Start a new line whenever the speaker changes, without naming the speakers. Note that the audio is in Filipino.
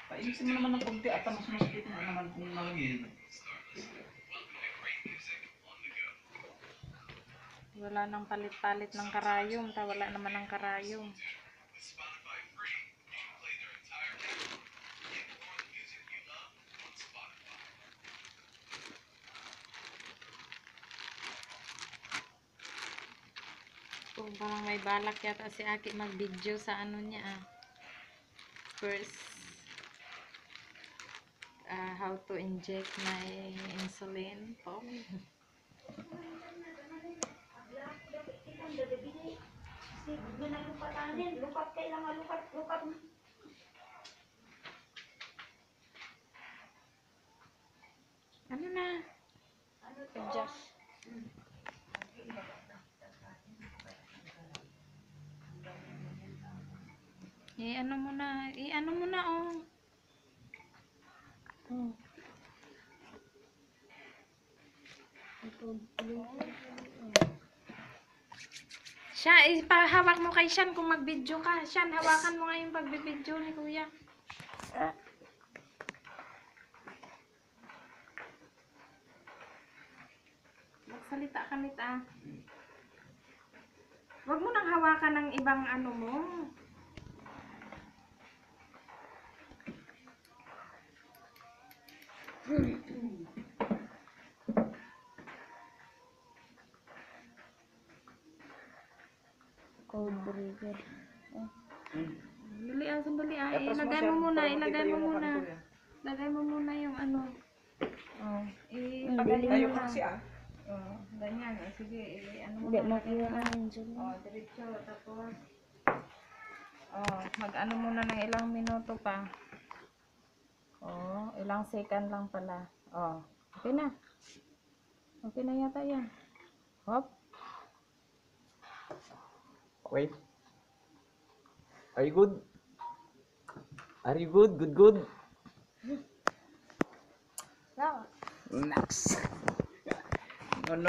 Painisin mo naman ng konti at mas masakit mo naman kung malamig.
Wala nang palit-palit ng karayom. Wala naman ng karayom. Kung parang may balak yata si Aki mag-video sa ano niya first how to inject my insulin pump. Ano na? Adjust. I-ano mo na, oh. Siya, ipahawak mo kay Sean kung mag-video ka. Sean, hawakan mo nga yung pag-video ni Kuya. Magsalita ka nita. Huwag mo nang hawakan ng ibang ano mo.
Cold breaker.
Sandali ilagay mo muna. Lagay mo muna yung ano.
Tayo ka kasi
Ganyan. Sige, ano mo
Hindi
na.
makiwa ang insulin.
Diretso. Tapos, mag-ano muna ng ilang minuto pa. Ilang second lang pala. Okay na. Okay na yata yan. Hop.
Wait. Are you good? Are you good? Good.
No.
Next. No.